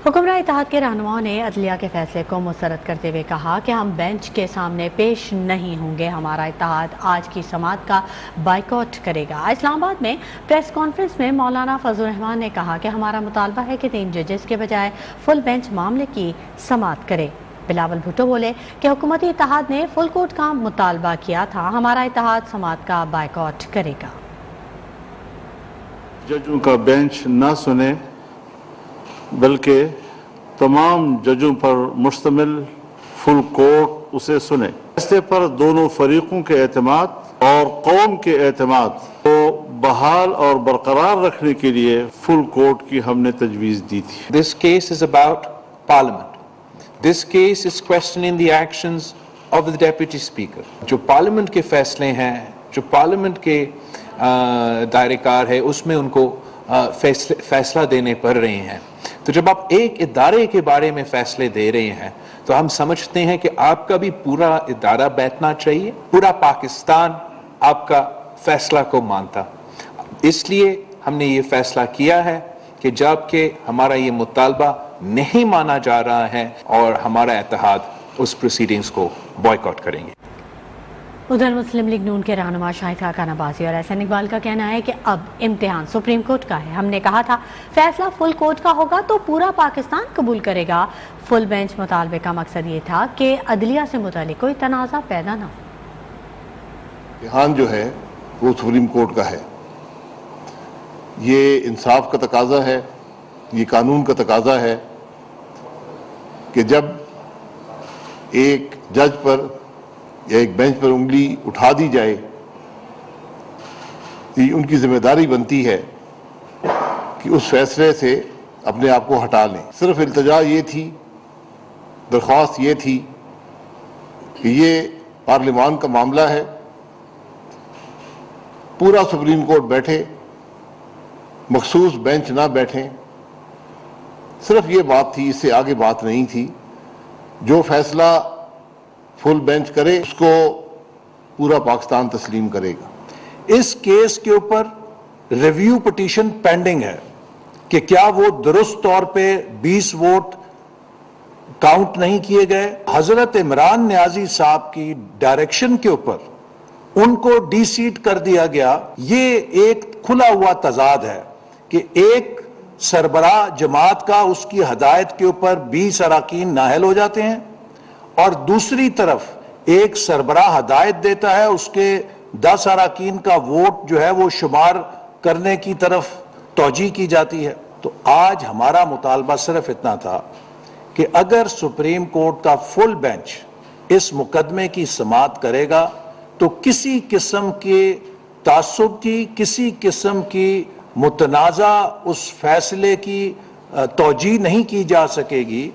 हुक्मरान इत्तेहाद के रहनुमाओं ने अदलिया के फैसले को मुस्तरद करते हुए कहा कि हम बेंच के सामने पेश नहीं होंगे। हमारा इत्तेहाद आज की समाअत का बाइकआउट करेगा। इस्लामाबाद में प्रेस कॉन्फ्रेंस में मौलाना फजल रहमान ने कहा कि हमारा मुतालबा है कि 3 जजेस के बजाय फुल बेंच मामले की समाअत करे। बिलावल भुट्टो बोले कि हुकूमती इत्तेहाद ने फुल कोर्ट का मुतालबा किया था, हमारा इत्तेहाद समाअत का बाइकआउट करेगा। जजों का बेंच न सुने बल्कि तमाम जजों पर मुश्तमिल फुल कोर्ट उसे सुने। फैसले पर दोनों फरीकों के एतमाद और कौम के एतमाद को बहाल और बरकरार रखने के लिए फुल कोर्ट की हमने तजवीज़ दी थी। This case is about Parliament. This case is questioning the actions of the Deputy Speaker. जो पार्लियामेंट के फैसले हैं, जो पार्लियामेंट के दायरेकार है, उसमें उनको फैसला देने पड़ रहे हैं। तो जब आप एक इदारे के बारे में फैसले दे रहे हैं तो हम समझते हैं कि आपका भी पूरा इदारा बैठना चाहिए, पूरा पाकिस्तान आपका फैसला को मानता। इसलिए हमने ये फैसला किया है कि जबकि हमारा ये मुतालबा नहीं माना जा रहा है और हमारा इत्तेहाद उस प्रोसीडिंग्स को बॉयकॉट करेंगे। उधर मुस्लिम लीग नून के रहनुमा शाहिद खान अब्बासी और एहसन इकबाल का कहना है कि अब इम्तिहान सुप्रीम कोर्ट का है। हमने कहा था फैसला फुल कोर्ट का होगा तो पूरा पाकिस्तान कबूल करेगा। फुल बेंच मुतालबे का मकसद ये था कि अदलिया से मुतालिक कोई तनाज़ा पैदा ना हो। इम्तिहान जो है वो सुप्रीम कोर्ट का है। ये इंसाफ का तकाजा है, ये कानून का तकाजा है कि जब एक जज पर या एक बेंच पर उंगली उठा दी जाए, उनकी जिम्मेदारी बनती है कि उस फैसले से अपने आप को हटा लें। सिर्फ इल्तिजा ये थी, दरख्वास्त ये थी कि ये पार्लियामान का मामला है, पूरा सुप्रीम कोर्ट बैठे, मखसूस बेंच ना बैठें। सिर्फ ये बात थी, इससे आगे बात नहीं थी। जो फैसला फुल बेंच करे उसको पूरा पाकिस्तान तस्लीम करेगा। इस केस के ऊपर रिव्यू पिटीशन पेंडिंग है कि क्या वो दुरुस्त तौर पे 20 वोट काउंट नहीं किए गए। हजरत इमरान नियाजी साहब की डायरेक्शन के ऊपर उनको डीसीट कर दिया गया। ये एक खुला हुआ तजाद है कि एक सरबराह जमात का उसकी हदायत के ऊपर 20 अरकान नाअहल हो जाते हैं और दूसरी तरफ एक सरबराह हदायत देता है, उसके 10 अरकान का वोट जो है वो शुमार करने की तरफ तौजीह की जाती है। तो आज हमारा मुतालबा सिर्फ इतना था कि अगर सुप्रीम कोर्ट का फुल बेंच इस मुकदमे की समाअत करेगा तो किसी किस्म के तासुब की, किसी किस्म की मुतनाज़ा उस फैसले की तौजीह नहीं की जा सकेगी।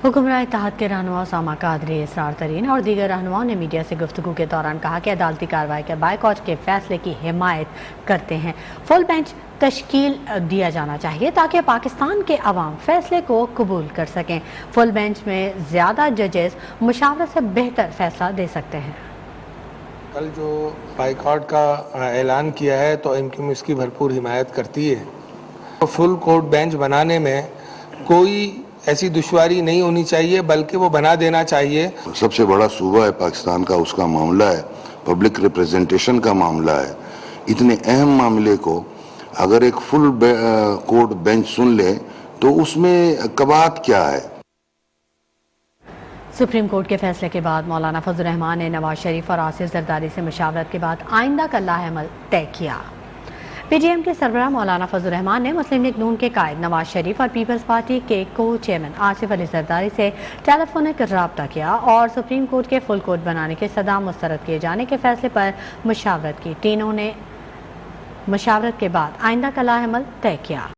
हुक्मरान इत्तेहाद के रहनुमा उसामा कादरी, इसरार तरीन और दीगर रहनुमाओं ने मीडिया से गुफ्तगू के दौरान कहा कि अदालती कार्रवाई के बाइकआउट के फैसले की हिमायत करते हैं। फुल बेंच तश्कील दिया जाना चाहिए ताकि पाकिस्तान के अवाम फैसले को कबूल कर सकें। फुल बेंच में ज़्यादा जजेस मुशावरत से बेहतर फैसला दे सकते हैं। कल जो बाइकआउट का ऐलान किया है तो इनकी इसकी भरपूर हिमायत करती है। तो फुल कोर्ट बेंच बनाने में कोई ऐसी दुश्वारी नहीं होनी चाहिए, बल्कि वो बना देना चाहिए। सबसे बड़ा सूबा है पाकिस्तान का, उसका मामला है, पब्लिक रिप्रेजेंटेशन का मामला है। इतने अहम मामले को अगर एक फुल कोर्ट बेंच सुन ले तो उसमें कबात क्या है। सुप्रीम कोर्ट के फैसले के बाद मौलाना फजल रहमान ने नवाज शरीफ और आसिफ जरदारी से मुशावरत के बाद आइंदा का लाहेअमल तय किया। पीडीएम के सरबराह मौलाना फजल रहमान ने मुस्लिम लीग नून के कायद नवाज शरीफ और पीपल्स पार्टी के को चेयरमैन आसिफ अली जरदारी से टेलीफोनिक रब्ता किया और सुप्रीम कोर्ट के फुल कोर्ट बनाने के सदा मुस्तरद किए जाने के फैसले पर मुशावरत की। तीनों ने मुशावरत के बाद आइंदा का लाहेअमल तय किया।